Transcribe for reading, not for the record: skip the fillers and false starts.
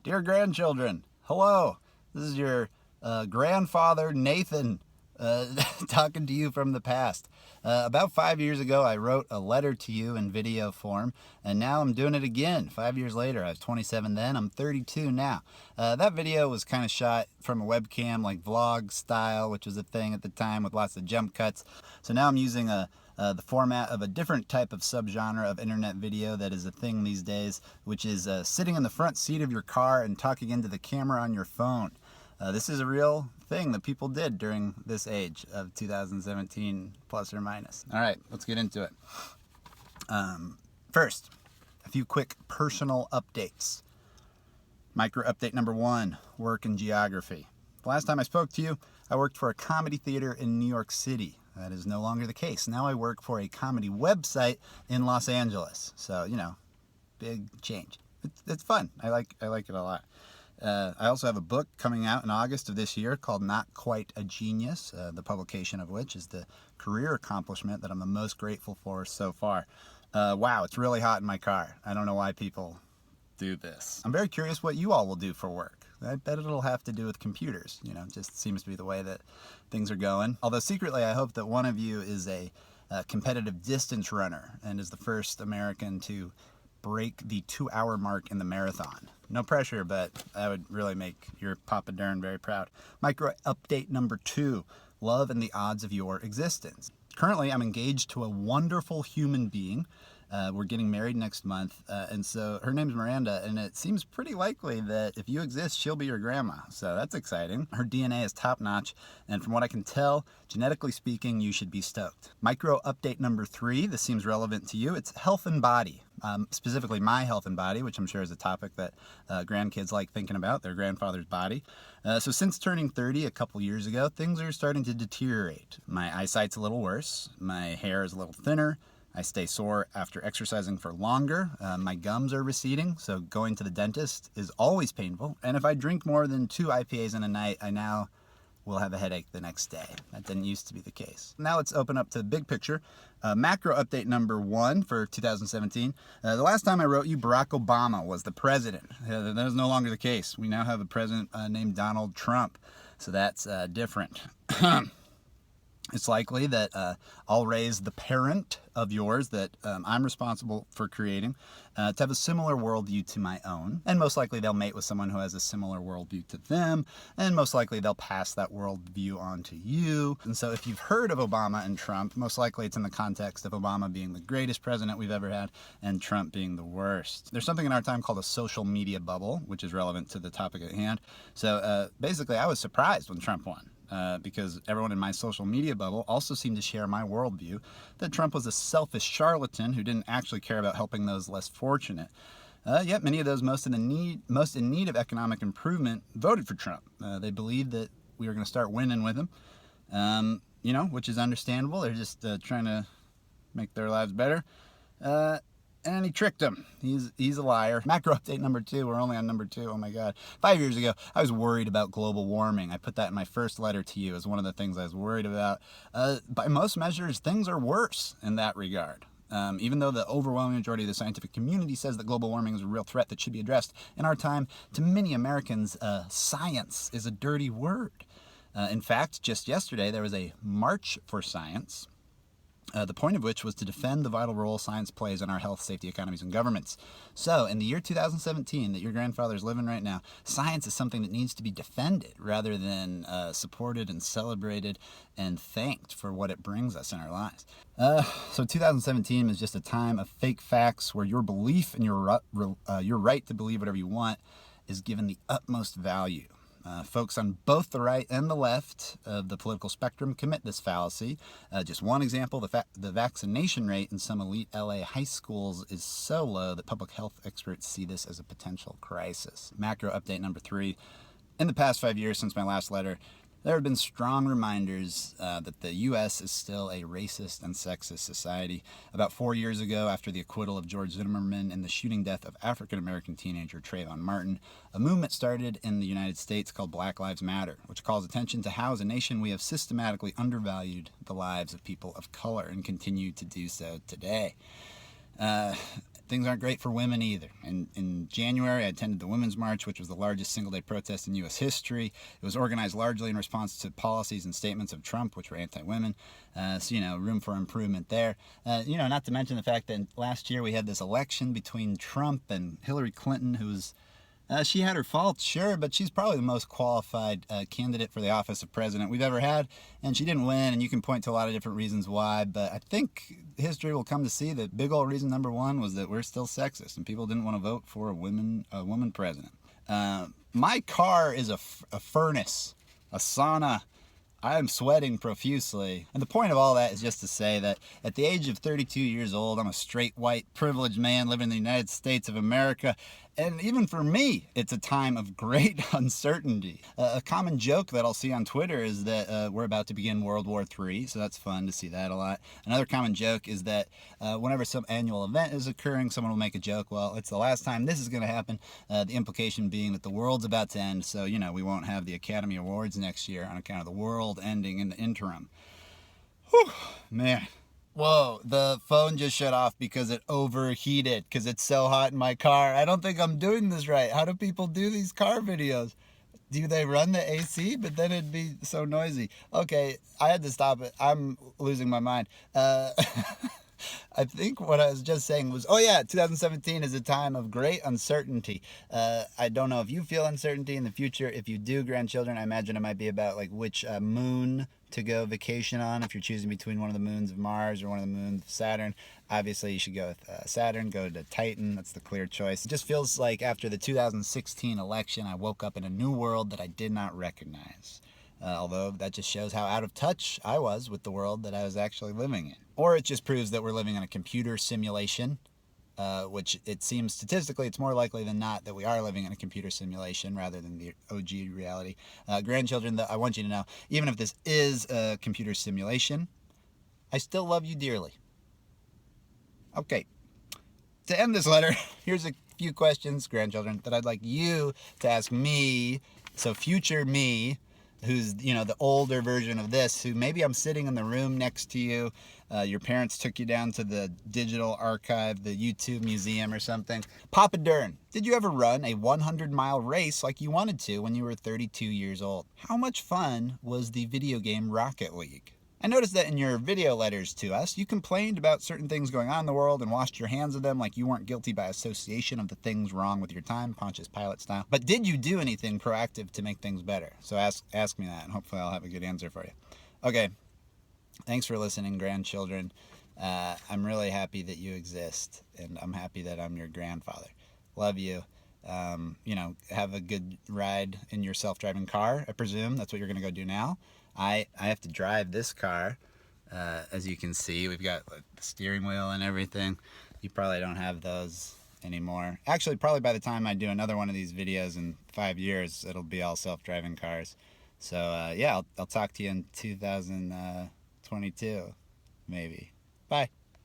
Dear grandchildren, hello. This is your grandfather, Nathan, talking to you from the past. About 5 years ago, I wrote a letter to you in video form, and now I'm doing it again. 5 years later, I was 27 then, I'm 32 now. That video was kind of shot from a webcam, like vlog style, which was a thing at the time with lots of jump cuts. So now I'm using the format of a different type of subgenre of internet video that is a thing these days, which is sitting in the front seat of your car and talking into the camera on your phone. This is a real thing that people did during this age of 2017, plus or minus. All right, let's get into it. First, a few quick personal updates. Micro update number 1, work and geography. The last time I spoke to you, I worked for a comedy theater in New York City. That is no longer the case. Now I work for a comedy website in Los Angeles. So, you know, big change. It's fun. I like it a lot. I also have a book coming out in August of this year called Not Quite a Genius, the publication of which is the career accomplishment that I'm the most grateful for so far. Wow, it's really hot in my car. I don't know why people do this. I'm very curious what you all will do for work. I bet it'll have to do with computers. You know, it just seems to be the way that things are going. Although secretly, I hope that one of you is a competitive distance runner and is the first American to break the 2-hour mark in the marathon. No pressure, but that would really make your Papa Dern very proud. Micro update number 2, love and the odds of your existence. Currently, I'm engaged to a wonderful human being. We're getting married next month, and so her name's Miranda, and it seems pretty likely that if you exist, she'll be your grandma, so that's exciting. Her DNA is top-notch, and from what I can tell, genetically speaking, you should be stoked. Micro update number 3, this seems relevant to you, it's health and body. Specifically my health and body, which I'm sure is a topic that grandkids like thinking about, their grandfather's body. So since turning 30 a couple years ago, things are starting to deteriorate. My eyesight's a little worse, my hair is a little thinner, I stay sore after exercising for longer, my gums are receding, so going to the dentist is always painful, and if I drink more than 2 IPAs in a night, I now will have a headache the next day. That didn't used to be the case. Now let's open up to the big picture. Macro update number 1 for 2017. The last time I wrote you, Barack Obama was the president. That is no longer the case. We now have a president named Donald Trump, so that's different. It's likely that I'll raise the parent of yours that I'm responsible for creating to have a similar worldview to my own. And most likely they'll mate with someone who has a similar worldview to them. And most likely they'll pass that worldview on to you. And so if you've heard of Obama and Trump, most likely it's in the context of Obama being the greatest president we've ever had and Trump being the worst. There's something in our time called a social media bubble, which is relevant to the topic at hand. So basically I was surprised when Trump won. Because everyone in my social media bubble also seemed to share my worldview that Trump was a selfish charlatan who didn't actually care about helping those less fortunate. Yet many of those most in need of economic improvement voted for Trump. They believed that we were going to start winning with him, you know, which is understandable. They're just trying to make their lives better. And he tricked them. He's a liar. Macro update number 2. We're only on number 2. Oh my God. 5 years ago, I was worried about global warming. I put that in my first letter to you as one of the things I was worried about. By most measures, things are worse in that regard. Even though the overwhelming majority of the scientific community says that global warming is a real threat that should be addressed, in our time, to many Americans, science is a dirty word. In fact, just yesterday, there was a March for Science. The point of which was to defend the vital role science plays in our health, safety, economies, and governments. So, in the year 2017 that your grandfather's living right now, science is something that needs to be defended rather than supported and celebrated and thanked for what it brings us in our lives. So 2017 is just a time of fake facts where your belief and your right to believe whatever you want is given the utmost value. Folks on both the right and the left of the political spectrum commit this fallacy. Just one example, the vaccination rate in some elite LA high schools is so low that public health experts see this as a potential crisis. Macro update number 3. In the past 5 years since my last letter, there have been strong reminders that the U.S. is still a racist and sexist society. About 4 years ago, after the acquittal of George Zimmerman and the shooting death of African-American teenager Trayvon Martin, a movement started in the United States called Black Lives Matter, which calls attention to how, as a nation, we have systematically undervalued the lives of people of color and continue to do so today. things aren't great for women either. In January, I attended the Women's March, which was the largest single-day protest in U.S. history. It was organized largely in response to policies and statements of Trump, which were anti-women. So, room for improvement there. Not to mention the fact that last year we had this election between Trump and Hillary Clinton, who was... she had her faults, sure, but she's probably the most qualified candidate for the office of president we've ever had, and she didn't win, and you can point to a lot of different reasons why, but I think history will come to see that big old reason number one was that we're still sexist, and people didn't want to vote for a woman president. My car is a furnace, a sauna. I am sweating profusely. And the point of all that is just to say that at the age of 32 years old, I'm a straight, white, privileged man living in the United States of America. And even for me, it's a time of great uncertainty. A common joke that I'll see on Twitter is that we're about to begin World War III, so that's fun to see that a lot. Another common joke is that whenever some annual event is occurring, someone will make a joke, well, it's the last time this is going to happen, the implication being that the world's about to end, so, we won't have the Academy Awards next year on account of the world ending in the interim. Whew, man. Whoa, the phone just shut off because it overheated because it's so hot in my car. I don't think I'm doing this right. How do people do these car videos? Do they run the AC? But then it'd be so noisy. Okay, I had to stop it. I'm losing my mind. I think what I was just saying was, 2017 is a time of great uncertainty. I don't know if you feel uncertainty in the future. If you do, grandchildren, I imagine it might be about which moon to go vacation on. If you're choosing between one of the moons of Mars or one of the moons of Saturn, obviously you should go with Saturn, go to Titan. That's the clear choice. It just feels like after the 2016 election, I woke up in a new world that I did not recognize. Although that just shows how out of touch I was with the world that I was actually living in. Or it just proves that we're living in a computer simulation, which it seems statistically it's more likely than not that we are living in a computer simulation rather than the OG reality. Grandchildren, I want you to know, even if this is a computer simulation, I still love you dearly. Okay, to end this letter, here's a few questions, grandchildren, that I'd like you to ask me, so future me, who's, the older version of this, who maybe I'm sitting in the room next to you, your parents took you down to the digital archive, the YouTube museum or something. Papa Dern, did you ever run a 100-mile race like you wanted to when you were 32 years old? How much fun was the video game Rocket League? I noticed that in your video letters to us, you complained about certain things going on in the world and washed your hands of them like you weren't guilty by association of the things wrong with your time, Pontius Pilate style. But did you do anything proactive to make things better? So ask me that, and hopefully I'll have a good answer for you. Okay, thanks for listening, grandchildren. I'm really happy that you exist, and I'm happy that I'm your grandfather. Love you. Have a good ride in your self-driving car, I presume. That's what you're going to go do now. I have to drive this car. As you can see, we've got the steering wheel and everything. You probably don't have those anymore. Actually, probably by the time I do another one of these videos in 5 years, it'll be all self-driving cars. So, I'll talk to you in 2022, maybe. Bye.